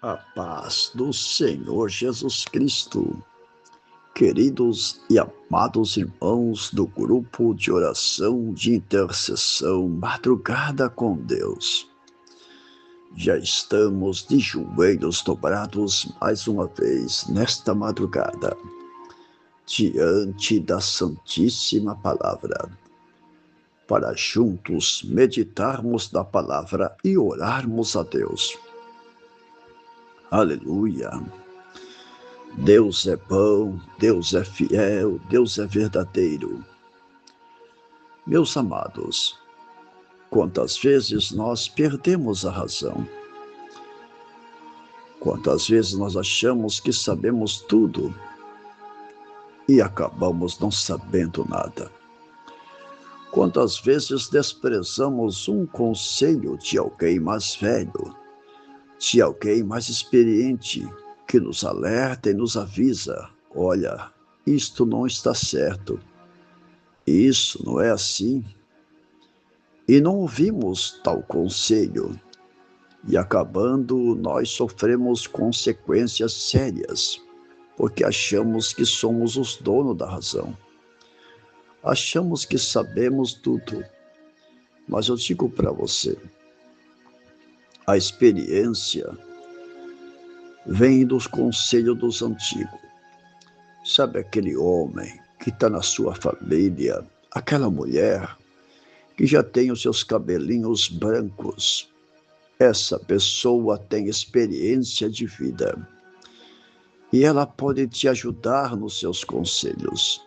A paz do Senhor Jesus Cristo, queridos e amados irmãos do grupo de oração de intercessão Madrugada com Deus. Já estamos de joelhos dobrados mais uma vez nesta madrugada, diante da Santíssima Palavra, para juntos meditarmos na Palavra e orarmos a Deus. Aleluia! Deus é bom, Deus é fiel, Deus é verdadeiro. Meus amados, quantas vezes nós perdemos a razão? Quantas vezes nós achamos que sabemos tudo e acabamos não sabendo nada? Quantas vezes desprezamos um conselho de alguém mais velho, de alguém mais experiente, que nos alerta e nos avisa: olha, isto não está certo, isso não é assim. E não ouvimos tal conselho, e acabando nós sofremos consequências sérias, porque achamos que somos os donos da razão. Achamos que sabemos tudo, mas eu digo para você, a experiência vem dos conselhos dos antigos. Sabe aquele homem que está na sua família, aquela mulher que já tem os seus cabelinhos brancos? Essa pessoa tem experiência de vida e ela pode te ajudar nos seus conselhos.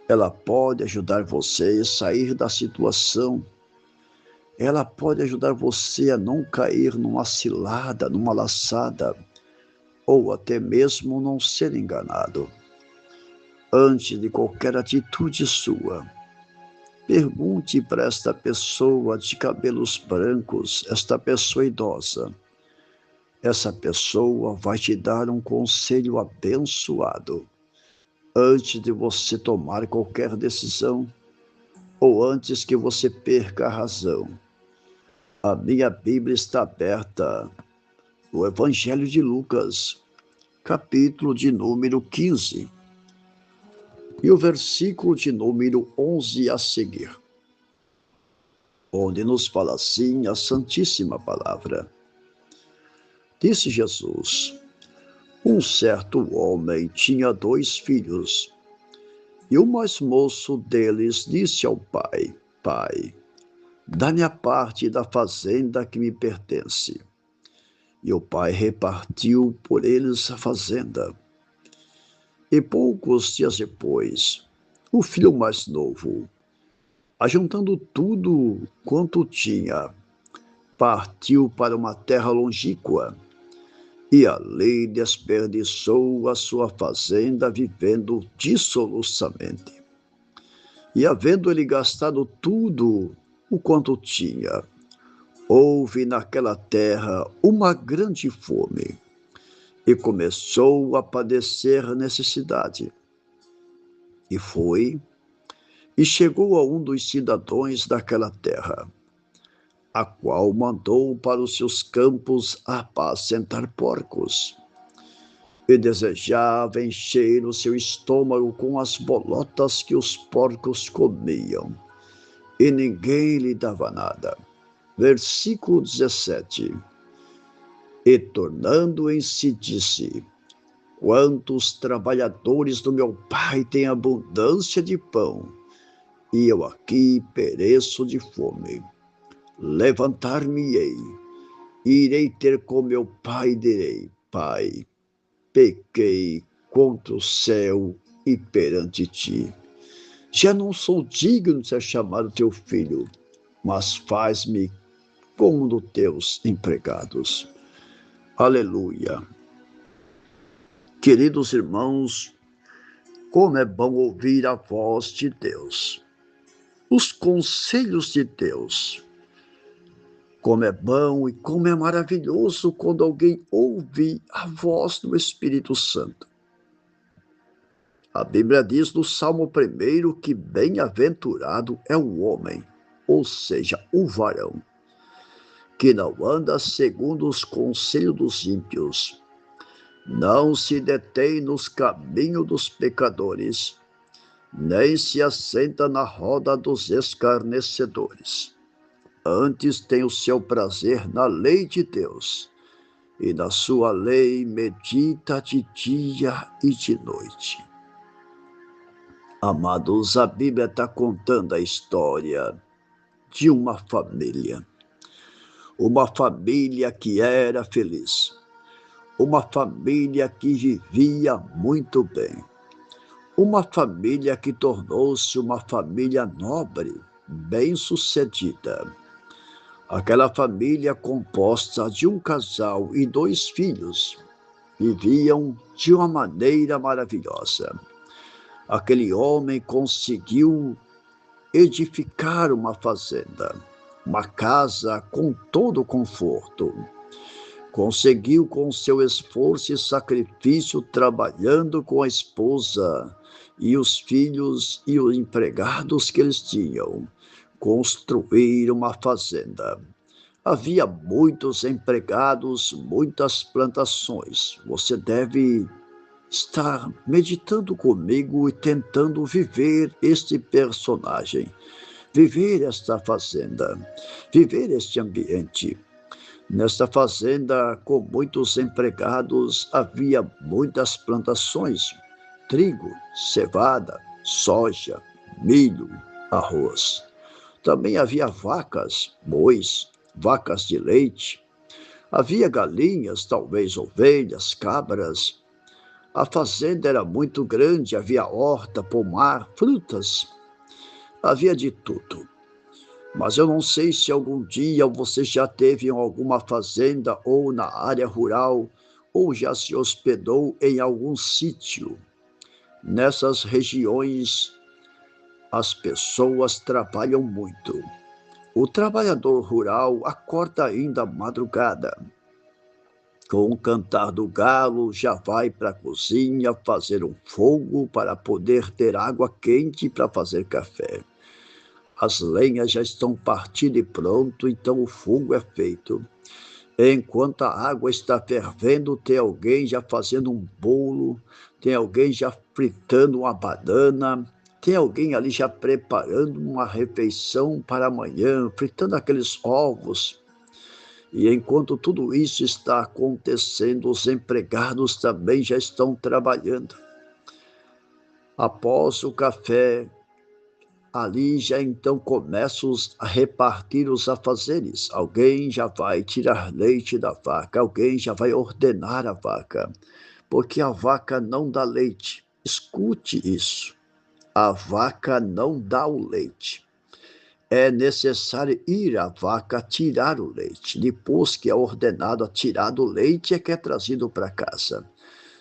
Ela pode ajudar você a sair da situação. Ela pode ajudar você a não cair numa cilada, numa laçada, ou até mesmo não ser enganado. Antes de qualquer atitude sua, pergunte para esta pessoa de cabelos brancos, esta pessoa idosa. Essa pessoa vai te dar um conselho abençoado. Antes de você tomar qualquer decisão, ou antes que você perca a razão. A minha Bíblia está aberta, o Evangelho de Lucas, capítulo de número 15. E o versículo de número 11 a seguir, onde nos fala assim a Santíssima Palavra. Disse Jesus: um certo homem tinha 2 filhos, e o mais moço deles disse ao pai: Pai, dá-me a parte da fazenda que me pertence. E o pai repartiu por eles a fazenda. E poucos dias depois, o filho mais novo, ajuntando tudo quanto tinha, partiu para uma terra longínqua e ali desperdiçou a sua fazenda vivendo dissoluçamente. E havendo ele gastado tudo o quanto tinha, houve naquela terra uma grande fome e começou a padecer necessidade. E foi e chegou a um dos cidadãos daquela terra, a qual mandou para os seus campos apacentar porcos. E desejava encher o seu estômago com as bolotas que os porcos comiam, e ninguém lhe dava nada. Versículo 17. E tornando em si disse: quantos trabalhadores do meu pai têm abundância de pão, e eu aqui pereço de fome. Levantar-me-ei, irei ter com meu pai e direi: Pai, pequei contra o céu e perante ti. Já não sou digno de ser chamado teu filho, mas faz-me como um dos teus empregados. Aleluia. Queridos irmãos, como é bom ouvir a voz de Deus, os conselhos de Deus. Como é bom e como é maravilhoso quando alguém ouve a voz do Espírito Santo. A Bíblia diz no Salmo 1 que bem-aventurado é o homem, ou seja, o varão, que não anda segundo os conselhos dos ímpios, não se detém nos caminhos dos pecadores, nem se assenta na roda dos escarnecedores. Antes tem o seu prazer na lei de Deus, e na sua lei medita de dia e de noite. Amados, a Bíblia está contando a história de uma família que era feliz, uma família que vivia muito bem, uma família que tornou-se uma família nobre, bem-sucedida. Aquela família composta de um casal e 2 filhos viviam de uma maneira maravilhosa. Aquele homem conseguiu edificar uma fazenda, uma casa com todo conforto. Conseguiu, com seu esforço e sacrifício, trabalhando com a esposa e os filhos e os empregados que eles tinham, construir uma fazenda. Havia muitos empregados, muitas plantações. Você deve estar meditando comigo e tentando viver este personagem, viver esta fazenda, viver este ambiente. Nesta fazenda, com muitos empregados, havia muitas plantações: trigo, cevada, soja, milho, arroz. Também havia vacas, bois, vacas de leite. Havia galinhas, talvez ovelhas, cabras. A fazenda era muito grande, havia horta, pomar, frutas. Havia de tudo. Mas eu não sei se algum dia você já teve em alguma fazenda ou na área rural, ou já se hospedou em algum sítio. Nessas regiões, as pessoas trabalham muito. O trabalhador rural acorda ainda à madrugada. Com o cantar do galo, já vai para a cozinha fazer um fogo para poder ter água quente para fazer café. As lenhas já estão partidas e pronto, então o fogo é feito. Enquanto a água está fervendo, tem alguém já fazendo um bolo, tem alguém já fritando uma banana, tem alguém ali já preparando uma refeição para amanhã, fritando aqueles ovos. E enquanto tudo isso está acontecendo, os empregados também já estão trabalhando. Após o café, ali já então começam a repartir os afazeres. Alguém já vai tirar leite da vaca, alguém já vai ordenar a vaca, porque a vaca não dá leite. Escute isso, a vaca não dá o leite. É necessário ir à vaca tirar o leite. Depois que é ordenado a tirar o leite, é que é trazido para casa.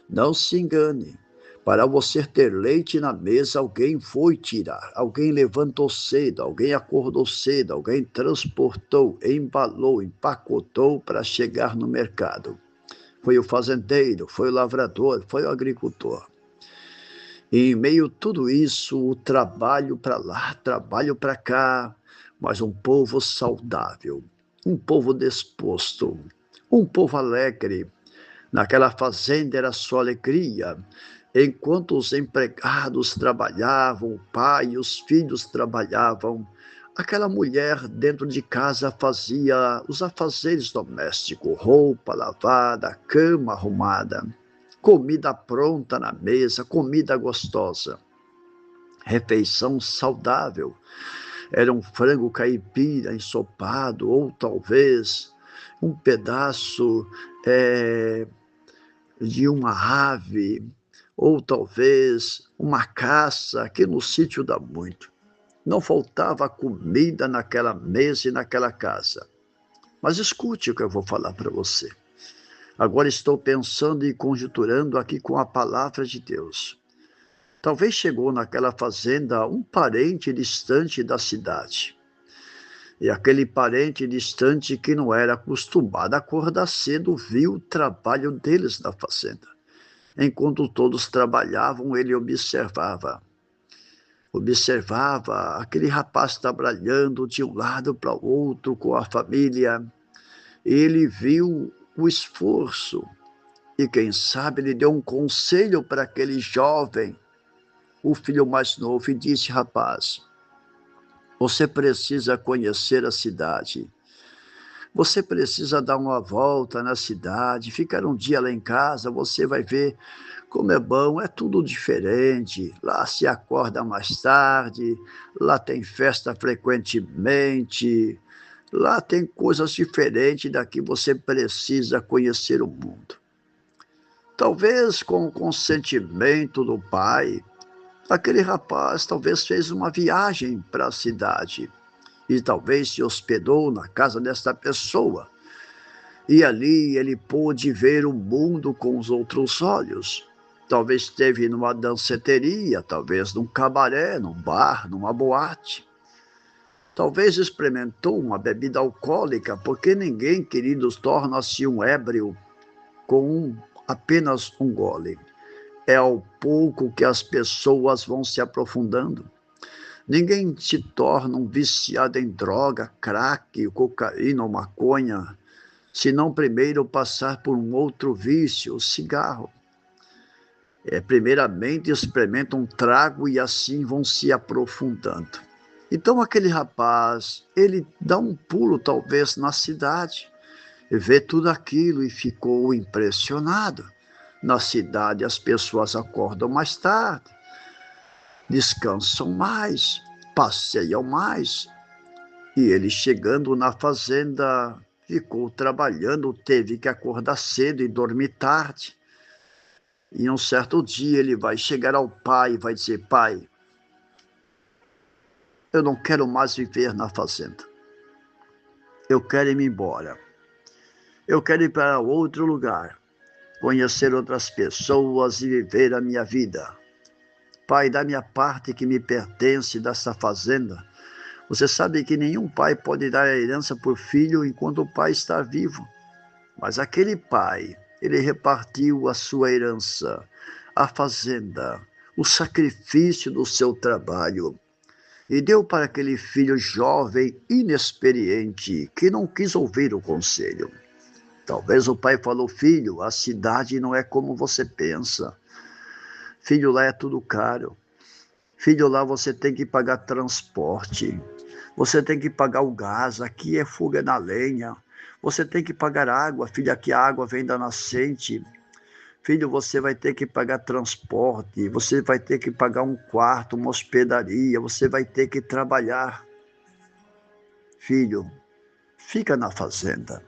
Não se engane. Para você ter leite na mesa, alguém foi tirar. Alguém levantou cedo, alguém acordou cedo, alguém transportou, embalou, empacotou para chegar no mercado. Foi o fazendeiro, foi o lavrador, foi o agricultor. E em meio a tudo isso, o trabalho para lá, trabalho para cá, mas um povo saudável, um povo disposto, um povo alegre. Naquela fazenda era só alegria. Enquanto os empregados trabalhavam, o pai e os filhos trabalhavam, aquela mulher dentro de casa fazia os afazeres domésticos, roupa lavada, cama arrumada, comida pronta na mesa, comida gostosa, refeição saudável. Era um frango caipira ensopado, ou talvez um pedaço de uma ave, ou talvez uma caça, que no sítio dá muito. Não faltava comida naquela mesa e naquela casa. Mas escute o que eu vou falar para você. Agora estou pensando e conjecturando aqui com a palavra de Deus. Talvez chegou naquela fazenda um parente distante da cidade. E aquele parente distante que não era acostumado a acordar cedo viu o trabalho deles na fazenda. Enquanto todos trabalhavam, ele observava. Observava aquele rapaz trabalhando de um lado para o outro com a família. Ele viu o esforço e, quem sabe, ele deu um conselho para aquele jovem, o filho mais novo, e disse: rapaz, você precisa conhecer a cidade. Você precisa dar uma volta na cidade, ficar um dia lá em casa, você vai ver como é bom, é tudo diferente. Lá se acorda mais tarde, lá tem festa frequentemente, lá tem coisas diferentes daqui, você precisa conhecer o mundo. Talvez com o consentimento do pai, aquele rapaz talvez fez uma viagem para a cidade e talvez se hospedou na casa desta pessoa. E ali ele pôde ver o mundo com os outros olhos. Talvez esteve numa danceteria, talvez num cabaré, num bar, numa boate. Talvez experimentou uma bebida alcoólica, porque ninguém, queridos, torna-se um ébrio com apenas um gole. É ao pouco que as pessoas vão se aprofundando. Ninguém se torna um viciado em droga, crack, cocaína ou maconha, se não primeiro passar por um outro vício, o cigarro. Primeiramente experimentam um trago e assim vão se aprofundando. Então aquele rapaz, ele dá um pulo talvez na cidade, vê tudo aquilo e ficou impressionado. Na cidade as pessoas acordam mais tarde, descansam mais, passeiam mais. E ele, chegando na fazenda, ficou trabalhando, teve que acordar cedo e dormir tarde. E um certo dia ele vai chegar ao pai e vai dizer: pai, eu não quero mais viver na fazenda. Eu quero ir embora. Eu quero ir para outro lugar, conhecer outras pessoas e viver a minha vida. Pai, da minha parte que me pertence dessa fazenda, você sabe que nenhum pai pode dar a herança por filho enquanto o pai está vivo. Mas aquele pai, ele repartiu a sua herança, a fazenda, o sacrifício do seu trabalho, e deu para aquele filho jovem, inexperiente, que não quis ouvir o conselho. Talvez o pai falou: filho, a cidade não é como você pensa. Filho, lá é tudo caro. Filho, lá você tem que pagar transporte. Você tem que pagar o gás, aqui é fuga na lenha. Você tem que pagar água, filho, aqui a água vem da nascente. Filho, você vai ter que pagar transporte, você vai ter que pagar um quarto, uma hospedaria, você vai ter que trabalhar. Filho, fica na fazenda.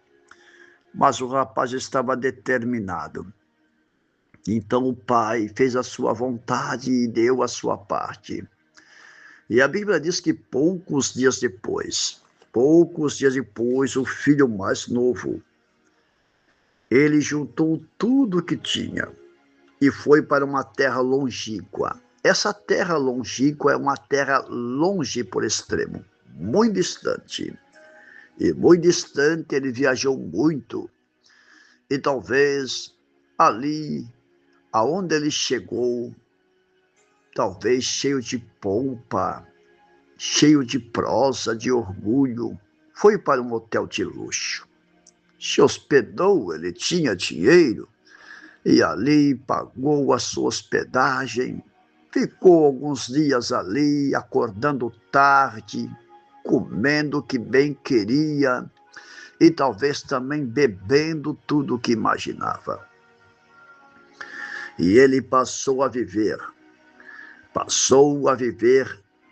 Mas o rapaz estava determinado. Então o pai fez a sua vontade e deu a sua parte. E a Bíblia diz que poucos dias depois, o filho mais novo, ele juntou tudo que tinha e foi para uma terra longínqua. Essa terra longínqua é uma terra longe por extremo, muito distante. E muito distante ele viajou muito. E talvez ali, aonde ele chegou, talvez cheio de pompa, cheio de prosa, de orgulho, foi para um hotel de luxo. Se hospedou, ele tinha dinheiro, e ali pagou a sua hospedagem, ficou alguns dias ali, acordando tarde, comendo o que bem queria, e talvez também bebendo tudo o que imaginava. E ele passou a viver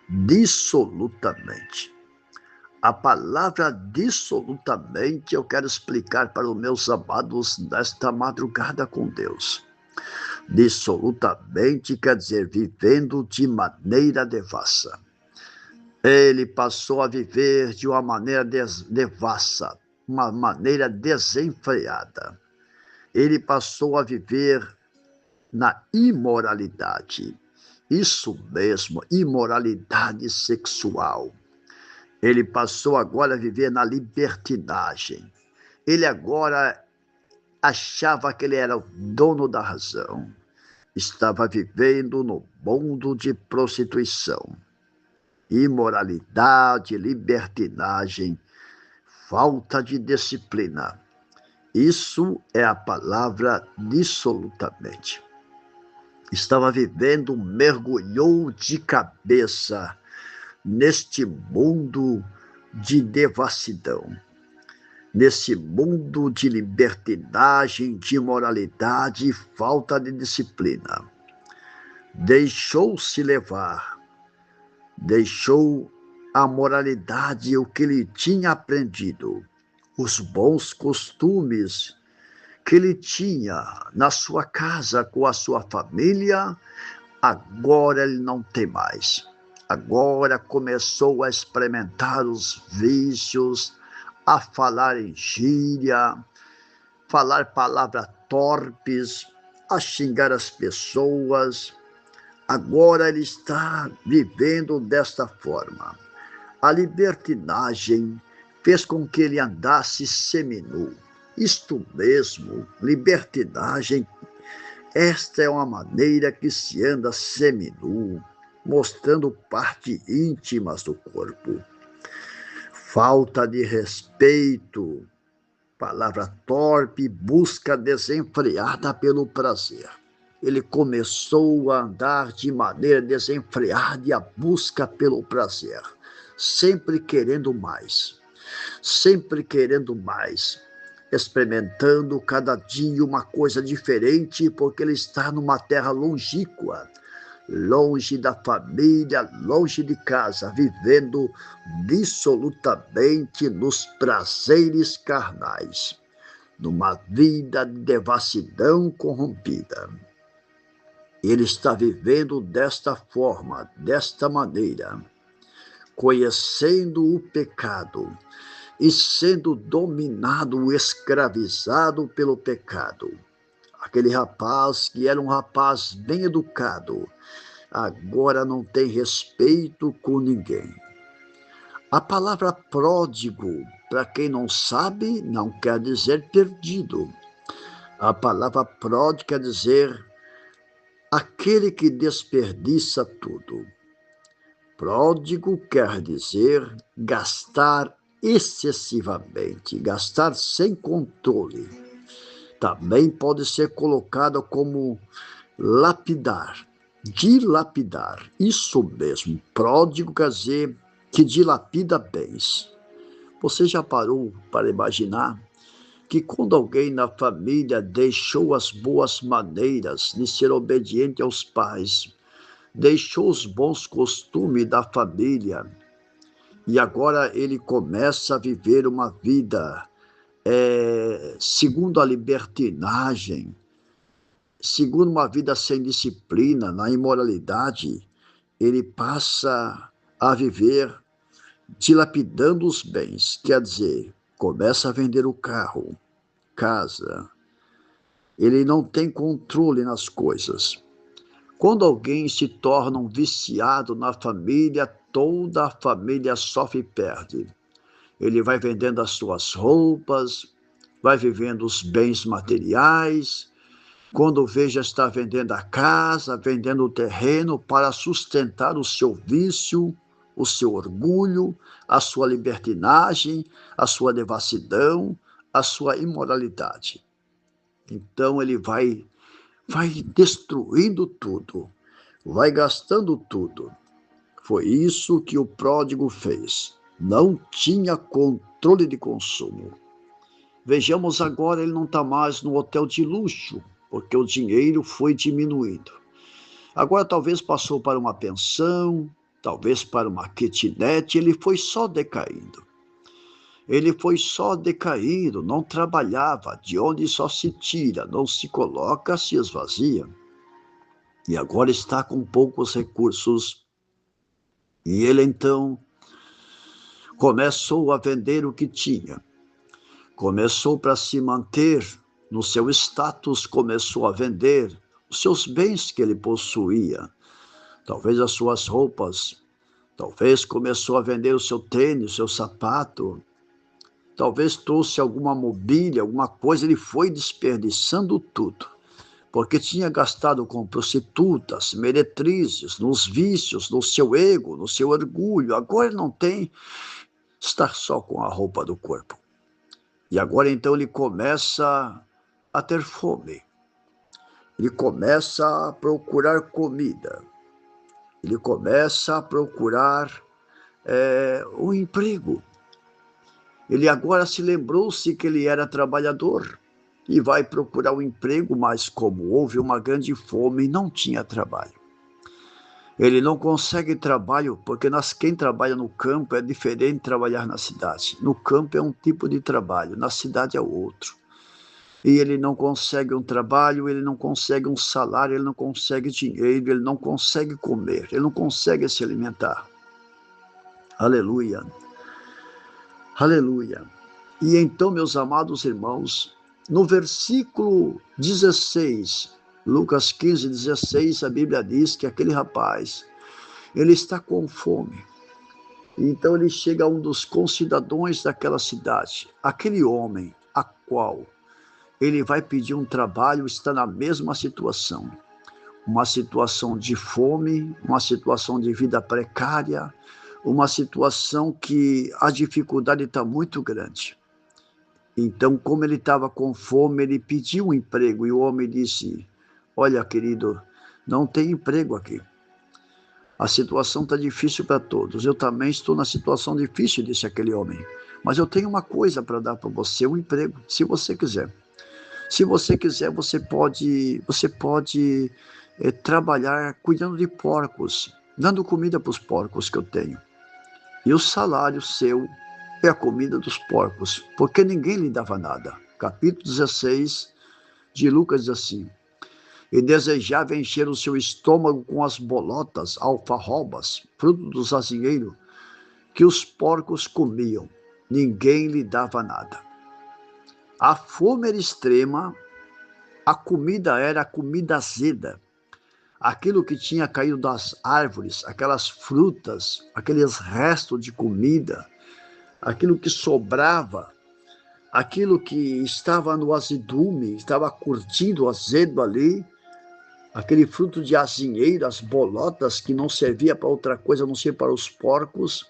dissolutamente. A palavra dissolutamente eu quero explicar para os meus amados nesta madrugada com Deus. Dissolutamente quer dizer vivendo de maneira devassa. Ele passou a viver de uma maneira devassa, uma maneira desenfreada. Ele passou a viver na imoralidade. Isso mesmo, imoralidade sexual. Ele passou agora a viver na libertinagem. Ele agora achava que ele era o dono da razão. Estava vivendo no mundo de prostituição. Imoralidade, libertinagem falta de disciplina. Isso é a palavra dissolutamente. Estava vivendo, mergulhou de cabeça neste mundo de devassidão, nesse mundo de libertinagem, de imoralidade e falta de disciplina. Deixou-se levar, deixou a moralidade, o que ele tinha aprendido, os bons costumes que ele tinha na sua casa, com a sua família, agora ele não tem mais. Agora começou a experimentar os vícios, a falar em gíria, falar palavras torpes, a xingar as pessoas. Agora ele está vivendo desta forma. A libertinagem fez com que ele andasse seminu. Isto mesmo, libertinagem. Esta é uma maneira que se anda seminu, mostrando partes íntimas do corpo. Falta de respeito, palavra torpe, busca desenfreada pelo prazer. Ele começou a andar de maneira desenfreada e a busca pelo prazer, sempre querendo mais, experimentando cada dia uma coisa diferente, porque ele está numa terra longínqua, longe da família, longe de casa, vivendo dissolutamente nos prazeres carnais, numa vida de devassidão corrompida. Ele está vivendo desta forma, desta maneira, conhecendo o pecado e sendo dominado, escravizado pelo pecado. Aquele rapaz que era um rapaz bem educado, agora não tem respeito com ninguém. A palavra pródigo, para quem não sabe, não quer dizer perdido. A palavra pródigo quer dizer aquele que desperdiça tudo. Pródigo quer dizer gastar excessivamente, gastar sem controle. Também pode ser colocado como lapidar, dilapidar. Isso mesmo, pródigo quer dizer que dilapida bens. Você já parou para imaginar que quando alguém na família deixou as boas maneiras de ser obediente aos pais, deixou os bons costumes da família, e agora ele começa a viver uma vida segundo a libertinagem, segundo uma vida sem disciplina, na imoralidade, ele passa a viver dilapidando os bens, quer dizer, começa a vender o carro, casa, ele não tem controle nas coisas. Quando alguém se torna um viciado na família, toda a família sofre e perde. Ele vai vendendo as suas roupas, vai vivendo os bens materiais. Quando vê, já está vendendo a casa, vendendo o terreno para sustentar o seu vício, o seu orgulho, a sua libertinagem, a sua devassidão, a sua imoralidade. Então ele vai destruindo tudo, vai gastando tudo. Foi isso que o pródigo fez. Não tinha controle de consumo. Vejamos agora, ele não está mais no hotel de luxo, porque o dinheiro foi diminuindo. Agora talvez passou para uma pensão, talvez para uma kitnet, ele foi só decaindo. Ele foi só decaindo, não trabalhava, de onde só se tira, não se coloca, se esvazia. E agora está com poucos recursos. E ele então começou a vender o que tinha. Começou para se manter no seu status, começou a vender os seus bens que ele possuía. Talvez as suas roupas, talvez começou a vender o seu tênis, o seu sapato. Talvez trouxe alguma mobília, alguma coisa, ele foi desperdiçando tudo, porque tinha gastado com prostitutas, meretrizes, nos vícios, no seu ego, no seu orgulho. Agora ele não tem estar só com a roupa do corpo. E agora então ele começa a ter fome. Ele começa a procurar comida. Ele começa a procurar um emprego. Ele agora se lembrou-se que ele era trabalhador e vai procurar um emprego, mas como houve uma grande fome, não tinha trabalho. Ele não consegue trabalho, porque quem trabalha no campo é diferente de trabalhar na cidade. No campo é um tipo de trabalho, na cidade é outro. E ele não consegue um trabalho, ele não consegue um salário, ele não consegue dinheiro, ele não consegue comer, ele não consegue se alimentar. Aleluia. Aleluia. E então, meus amados irmãos, no versículo 16, Lucas 15, 16, a Bíblia diz que aquele rapaz, ele está com fome. Então ele chega a um dos concidadãos daquela cidade, aquele homem a qual ele vai pedir um trabalho, está na mesma situação. Uma situação de fome, uma situação de vida precária, uma situação que a dificuldade está muito grande. Então, como ele estava com fome, ele pediu um emprego e o homem disse: olha, querido, não tem emprego aqui. A situação está difícil para todos. Eu também estou na situação difícil, disse aquele homem. Mas eu tenho uma coisa para dar para você, um emprego, se você quiser. Se você quiser, você pode trabalhar cuidando de porcos, dando comida para os porcos que eu tenho. E o salário seu é a comida dos porcos, porque ninguém lhe dava nada. Capítulo 16 de Lucas diz assim: e desejava encher o seu estômago com as bolotas, alfarrobas, fruto do azinheiro, que os porcos comiam. Ninguém lhe dava nada. A fome era extrema, a comida era a comida azeda. Aquilo que tinha caído das árvores, aquelas frutas, aqueles restos de comida, aquilo que sobrava, aquilo que estava no azedume, estava curtido, azedo ali, aquele fruto de azinheiro, as bolotas, que não servia para outra coisa, a não ser para os porcos,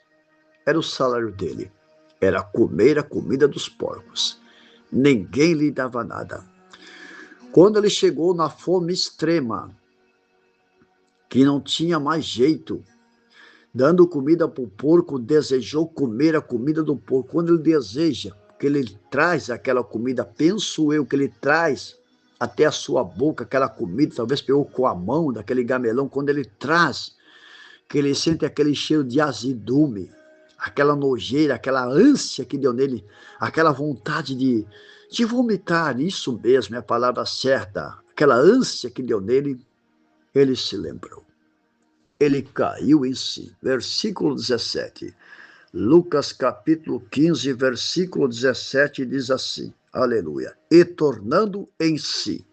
era o salário dele. Era comer a comida dos porcos. Ninguém lhe dava nada. Quando ele chegou na fome extrema, que não tinha mais jeito, dando comida para o porco, desejou comer a comida do porco. Quando ele deseja, que ele traz aquela comida, penso eu que ele traz até a sua boca aquela comida, talvez pegou com a mão daquele gamelão, quando ele traz, que ele sente aquele cheiro de azedume, aquela nojeira, aquela ânsia que deu nele, aquela vontade de vomitar, isso mesmo é a palavra certa, aquela ânsia que deu nele, ele se lembrou. Ele caiu em si. Versículo 17. Lucas capítulo 15, versículo 17 diz assim, aleluia, e tornando em si.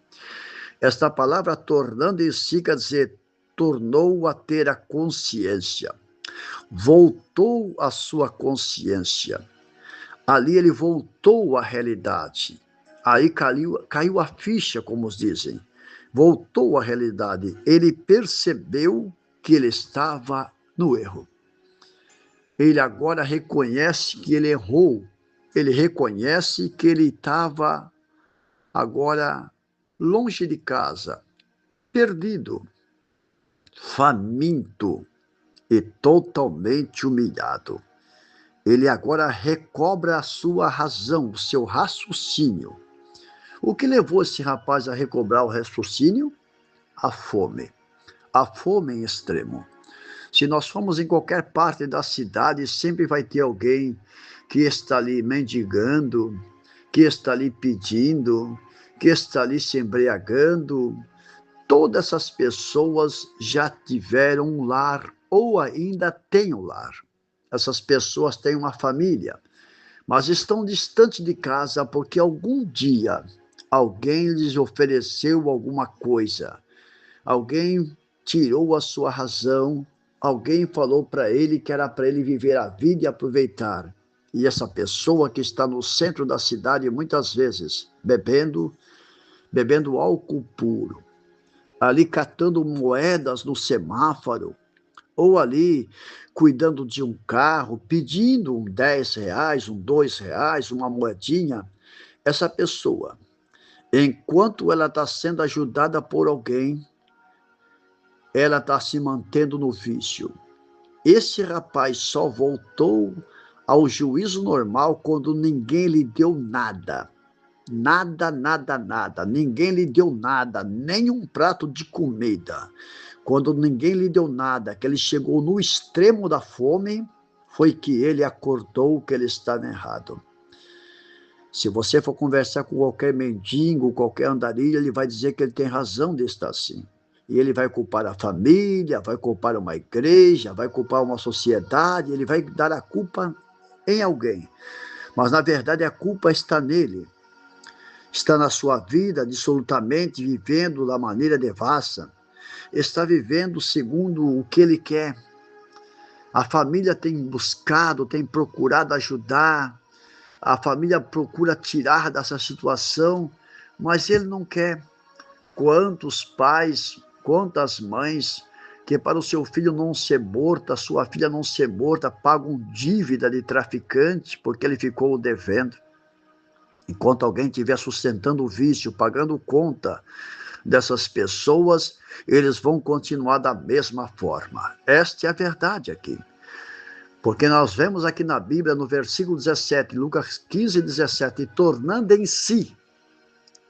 Esta palavra tornando em si quer dizer, tornou a ter a consciência, voltou à sua consciência. Ali ele voltou à realidade. Aí caiu a ficha, como os dizem. Voltou à realidade. Ele percebeu que ele estava no erro. Ele agora reconhece que ele errou. Ele reconhece que ele estava agora longe de casa, perdido, faminto e totalmente humilhado. Ele agora recobra a sua razão, o seu raciocínio. O que levou esse rapaz a recobrar o raciocínio? A fome em extremo. Se nós formos em qualquer parte da cidade, sempre vai ter alguém que está ali mendigando, que está ali pedindo, que está ali se embriagando. Todas essas pessoas já tiveram um lar ou ainda têm um lar. Essas pessoas têm uma família, mas estão distantes de casa porque algum dia alguém lhes ofereceu alguma coisa, alguém tirou a sua razão, alguém falou para ele que era para ele viver a vida e aproveitar. E essa pessoa que está no centro da cidade, muitas vezes, bebendo álcool puro, ali catando moedas no semáforo, ou ali cuidando de um carro, pedindo um R$ 10, um R$ 2, uma moedinha, essa pessoa, enquanto ela está sendo ajudada por alguém, ela está se mantendo no vício. Esse rapaz só voltou ao juízo normal quando ninguém lhe deu nada. Nada, nada, nada. Ninguém lhe deu nada, nem um prato de comida. Quando ninguém lhe deu nada, que ele chegou no extremo da fome, foi que ele acordou que ele estava errado. Se você for conversar com qualquer mendigo, qualquer andarilho, ele vai dizer que ele tem razão de estar assim. E ele vai culpar a família, vai culpar uma igreja, vai culpar uma sociedade, ele vai dar a culpa em alguém. Mas, na verdade, a culpa está nele. Está na sua vida, absolutamente vivendo da maneira devassa. Está vivendo segundo o que ele quer. A família tem buscado, tem procurado ajudar, a família procura tirar dessa situação, mas ele não quer. Quantos pais, quantas mães, que para o seu filho não ser morto, a sua filha não ser morta, pagam dívida de traficante porque ele ficou devendo. Enquanto alguém estiver sustentando o vício, pagando conta dessas pessoas, eles vão continuar da mesma forma. Esta é a verdade aqui. Porque nós vemos aqui na Bíblia, no versículo 17, Lucas 15, 17, tornando em si,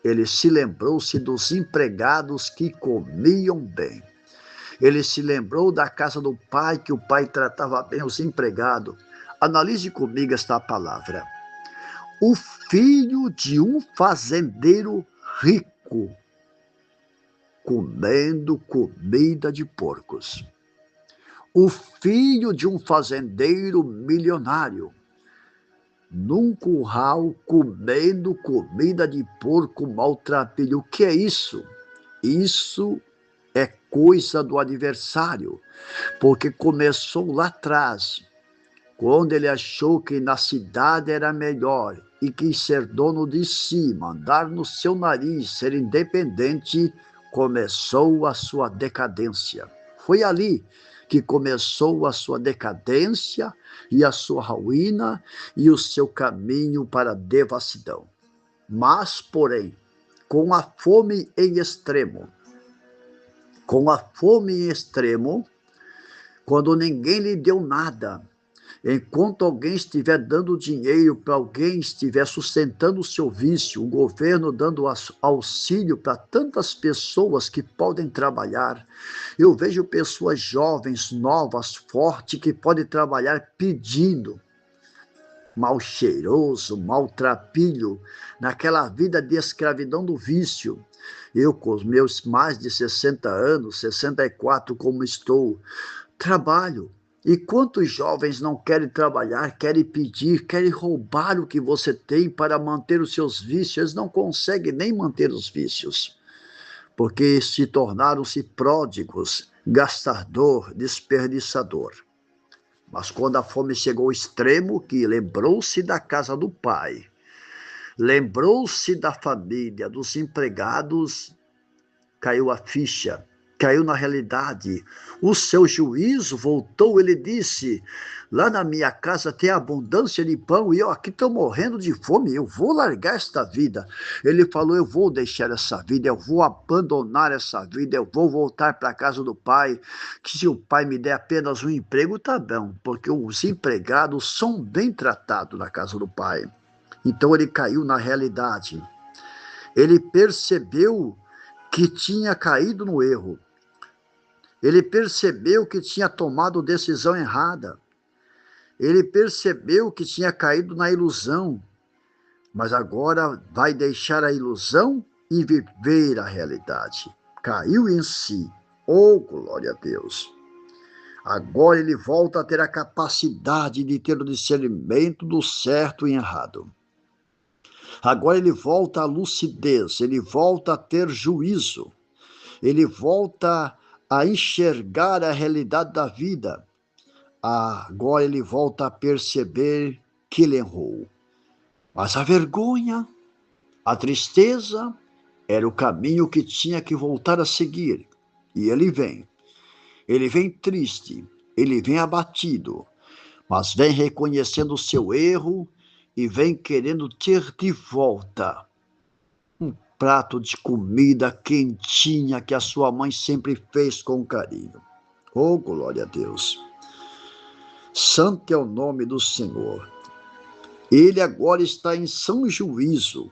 ele se lembrou-se dos empregados que comiam bem. Ele se lembrou da casa do pai, que o pai tratava bem os empregados. Analise comigo esta palavra. O filho de um fazendeiro rico, comendo comida de porcos. O filho de um fazendeiro milionário, num curral comendo comida de porco maltrapilho. O que é isso? Isso é coisa do adversário, porque começou lá atrás, quando ele achou que na cidade era melhor e quis ser dono de si, mandar no seu nariz, ser independente, começou a sua decadência. Foi ali que começou a sua decadência e a sua ruína e o seu caminho para a devassidão. Mas, porém, com a fome em extremo, quando ninguém lhe deu nada, enquanto alguém estiver dando dinheiro para alguém, estiver sustentando o seu vício, o governo dando auxílio para tantas pessoas que podem trabalhar. Eu vejo pessoas jovens, novas, fortes, que podem trabalhar pedindo. Mal cheiroso, maltrapilho, naquela vida de escravidão do vício. Eu, com os meus mais de 60 anos, 64 como estou, trabalho. E quantos jovens não querem trabalhar, querem pedir, querem roubar o que você tem para manter os seus vícios? Eles não conseguem nem manter os vícios, porque se tornaram-se pródigos, gastador, desperdiçador. Mas quando a fome chegou ao extremo, que lembrou-se da casa do pai, lembrou-se da família, dos empregados, caiu a ficha, caiu na realidade. O seu juízo voltou, ele disse, lá na minha casa tem abundância de pão e eu aqui estou morrendo de fome, eu vou largar esta vida. Ele falou, eu vou deixar essa vida, eu vou abandonar essa vida, eu vou voltar para a casa do pai, que se o pai me der apenas um emprego, tá bom, porque os empregados são bem tratados na casa do pai. Então ele caiu na realidade. Ele percebeu que tinha caído no erro. Ele percebeu que tinha tomado decisão errada. Ele percebeu que tinha caído na ilusão. Mas agora vai deixar a ilusão e viver a realidade. Caiu em si. Oh, glória a Deus. Agora ele volta a ter a capacidade de ter o discernimento do certo e errado. Agora ele volta à lucidez, ele volta a ter juízo, ele volta a enxergar a realidade da vida. Agora ele volta a perceber que ele errou. Mas a vergonha, a tristeza, era o caminho que tinha que voltar a seguir. E ele vem triste, ele vem abatido, mas vem reconhecendo o seu erro e vem querendo ter de volta um prato de comida quentinha que a sua mãe sempre fez com carinho. Oh, glória a Deus! Santo é o nome do Senhor. Ele agora está em são juízo.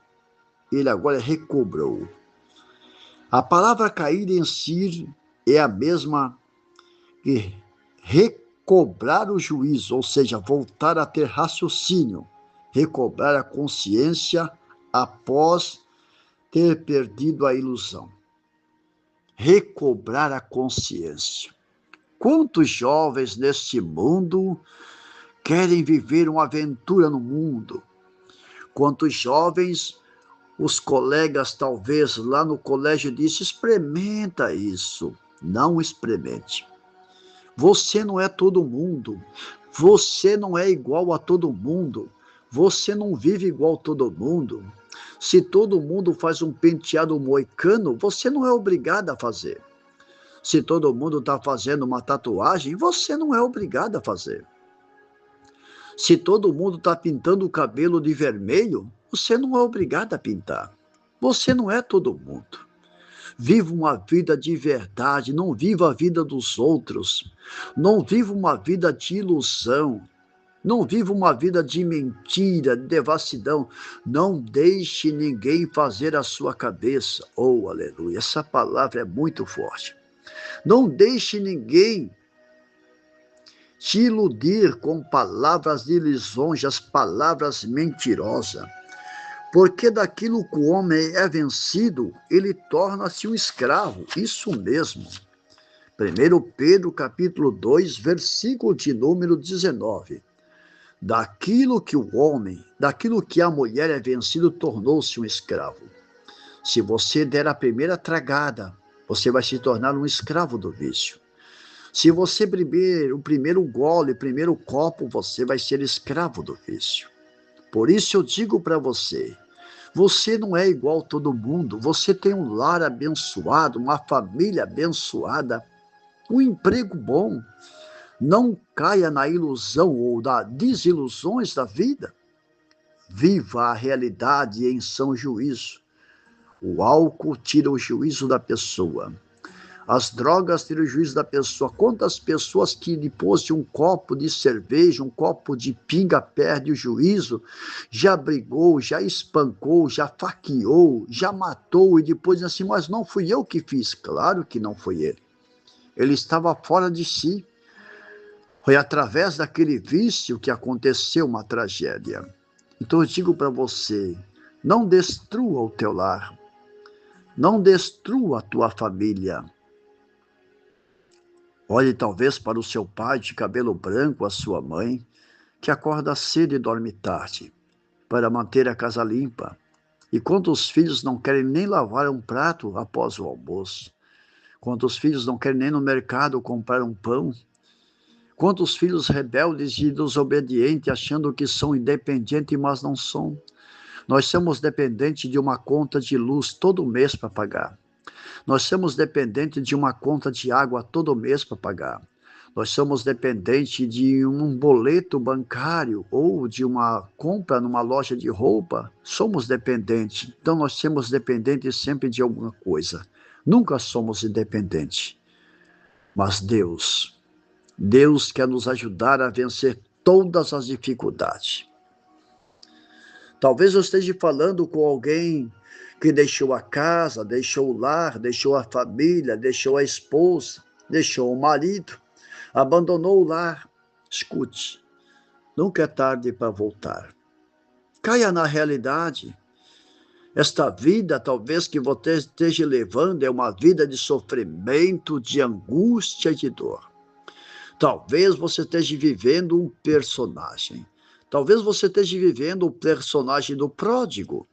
Ele agora recobrou. A palavra cair em si é a mesma que recobrar o juízo, ou seja, voltar a ter raciocínio, recobrar a consciência após ter perdido a ilusão. Recobrar a consciência. Quantos jovens neste mundo querem viver uma aventura no mundo? Quantos jovens, os colegas talvez lá no colégio disse, experimenta isso. Não experimente. Você não é todo mundo. Você não é igual a todo mundo. Você não vive igual a todo mundo. Se todo mundo faz um penteado moicano, você não é obrigado a fazer. Se todo mundo está fazendo uma tatuagem, você não é obrigado a fazer. Se todo mundo está pintando o cabelo de vermelho, você não é obrigado a pintar. Você não é todo mundo. Viva uma vida de verdade, não viva a vida dos outros. Não viva uma vida de ilusão. Não viva uma vida de mentira, de devassidão. Não deixe ninguém fazer a sua cabeça. Oh, aleluia, essa palavra é muito forte. Não deixe ninguém te iludir com palavras de lisonjas, palavras mentirosas. Porque daquilo que o homem é vencido, ele torna-se um escravo. Isso mesmo. 1 Pedro capítulo 2, versículo de número 19. Daquilo que o homem, daquilo que a mulher é vencido, tornou-se um escravo. Se você der a primeira tragada, você vai se tornar um escravo do vício. Se você beber o primeiro gole, o primeiro copo, você vai ser escravo do vício. Por isso eu digo para você, você não é igual a todo mundo, você tem um lar abençoado, uma família abençoada, um emprego bom. Não caia na ilusão ou das desilusões da vida. Viva a realidade em são juízo. O álcool tira o juízo da pessoa. As drogas tiram o juízo da pessoa. Quantas pessoas que depois de um copo de cerveja, um copo de pinga, perde o juízo, já brigou, já espancou, já faqueou, já matou e depois diz assim, mas não fui eu que fiz. Claro que não foi ele. Ele estava fora de si. Foi através daquele vício que aconteceu uma tragédia. Então eu digo para você, não destrua o teu lar. Não destrua a tua família. Olhe talvez para o seu pai de cabelo branco, a sua mãe, que acorda cedo e dorme tarde, para manter a casa limpa. E quantos filhos não querem nem lavar um prato após o almoço? Quantos filhos não querem nem no mercado comprar um pão? Quantos filhos rebeldes e desobedientes achando que são independentes, mas não são? Nós somos dependentes de uma conta de luz todo mês para pagar. Nós somos dependentes de uma conta de água todo mês para pagar. Nós somos dependentes de um boleto bancário ou de uma compra numa loja de roupa. Somos dependentes. Então nós somos dependentes sempre de alguma coisa. Nunca somos independentes. Mas Deus quer nos ajudar a vencer todas as dificuldades. Talvez eu esteja falando com alguém que deixou a casa, deixou o lar, deixou a família, deixou a esposa, deixou o marido, abandonou o lar. Escute, nunca é tarde para voltar. Caia na realidade. Esta vida, talvez que você esteja levando, é uma vida de sofrimento, de angústia e de dor. Talvez você esteja vivendo um personagem. Talvez você esteja vivendo o personagem do pródigo.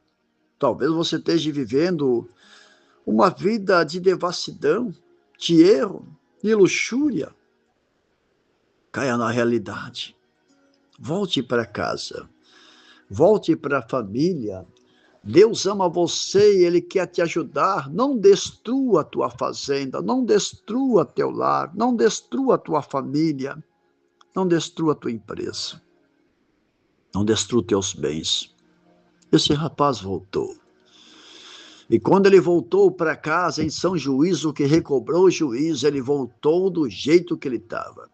Talvez você esteja vivendo uma vida de devassidão, de erro, de luxúria. Caia na realidade. Volte para casa. Volte para a família. Deus ama você e Ele quer te ajudar. Não destrua a tua fazenda, não destrua teu lar, não destrua a tua família, não destrua a tua empresa, não destrua teus bens. Esse rapaz voltou. E quando ele voltou para casa em São Juízo, que recobrou o juízo, ele voltou do jeito que ele estava.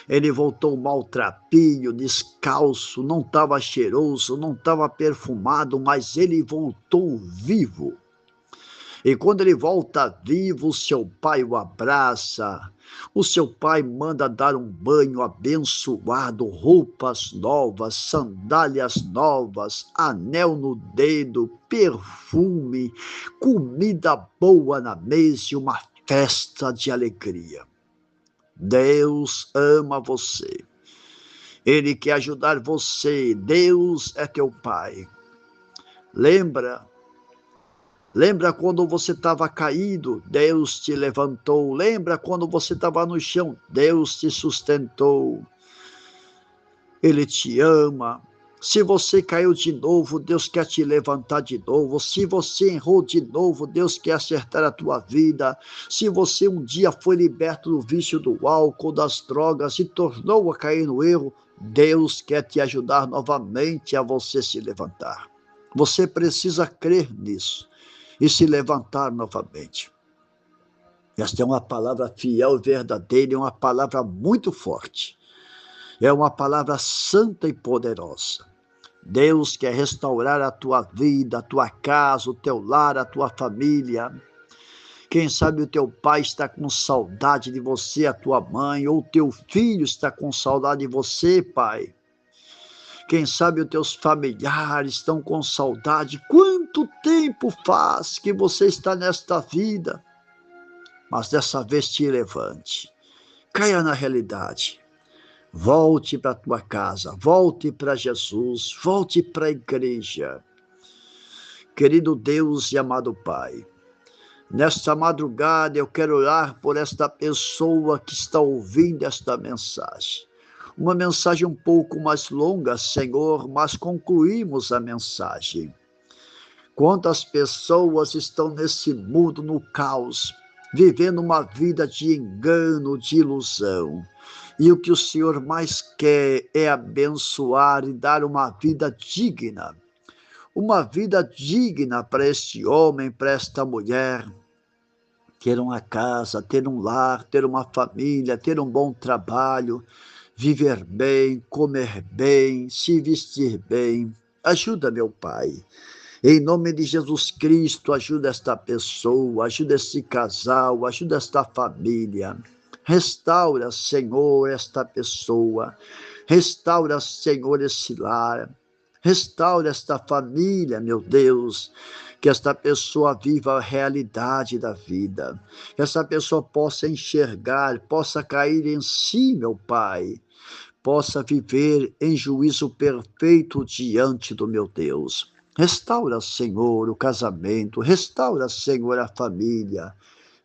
Ele voltou maltrapilho, descalço, não estava cheiroso, não estava perfumado, mas ele voltou vivo. E quando ele volta vivo, o seu pai o abraça. O seu pai manda dar um banho abençoado, roupas novas, sandálias novas, anel no dedo, perfume, comida boa na mesa e uma festa de alegria. Deus ama você. Ele quer ajudar você. Deus é teu pai. Lembra quando você estava caído, Deus te levantou. Lembra quando você estava no chão, Deus te sustentou. Ele te ama. Se você caiu de novo, Deus quer te levantar de novo. Se você errou de novo, Deus quer acertar a tua vida. Se você um dia foi liberto do vício do álcool, das drogas e tornou a cair no erro, Deus quer te ajudar novamente a você se levantar. Você precisa crer nisso e se levantar novamente. Esta é uma palavra fiel e verdadeira, é uma palavra muito forte. É uma palavra santa e poderosa. Deus quer restaurar a tua vida, a tua casa, o teu lar, a tua família. Quem sabe o teu pai está com saudade de você, a tua mãe, ou o teu filho está com saudade de você, pai. Quem sabe os teus familiares estão com saudade. Quanto tempo faz que você está nesta vida? Mas dessa vez te levante. Caia na realidade. Volte para a tua casa. Volte para Jesus. Volte para a igreja. Querido Deus e amado Pai, nesta madrugada eu quero orar por esta pessoa que está ouvindo esta mensagem. Uma mensagem um pouco mais longa, Senhor, mas concluímos a mensagem. Quantas pessoas estão nesse mundo, no caos, vivendo uma vida de engano, de ilusão. E o que o Senhor mais quer é abençoar e dar uma vida digna. Uma vida digna para este homem, para esta mulher. Ter uma casa, ter um lar, ter uma família, ter um bom trabalho, viver bem, comer bem, se vestir bem. Ajuda, meu Pai. Em nome de Jesus Cristo, ajuda esta pessoa, ajuda este casal, ajuda esta família. Restaura, Senhor, esta pessoa. Restaura, Senhor, esse lar. Restaura esta família, meu Deus. Que esta pessoa viva a realidade da vida. Que essa pessoa possa enxergar, possa cair em si, meu Pai. Possa viver em juízo perfeito diante do meu Deus. Restaura, Senhor, o casamento, restaura, Senhor, a família,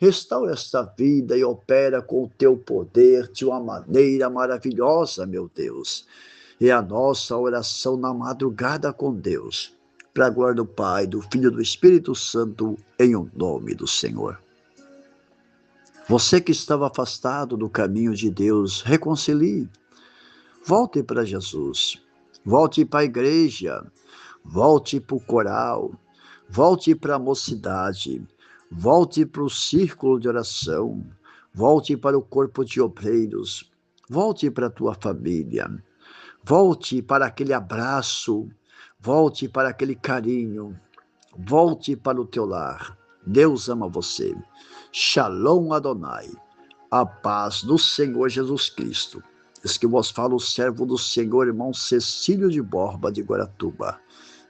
restaura esta vida e opera com o teu poder de uma maneira maravilhosa, meu Deus. É a nossa oração na madrugada com Deus, para a glória do Pai, do Filho e do Espírito Santo, em o nome do Senhor. Você que estava afastado do caminho de Deus, reconcilie. Volte para Jesus, volte para a igreja, volte para o coral, volte para a mocidade, volte para o círculo de oração, volte para o corpo de obreiros, volte para a tua família, volte para aquele abraço, volte para aquele carinho, volte para o teu lar. Deus ama você. Shalom Adonai, a paz do Senhor Jesus Cristo. Diz que vos fala o servo do Senhor, irmão Cecílio de Borba, de Guaratuba.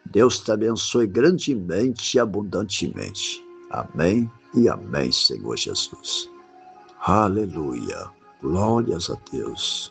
Deus te abençoe grandemente e abundantemente. Amém e amém, Senhor Jesus. Aleluia. Glórias a Deus.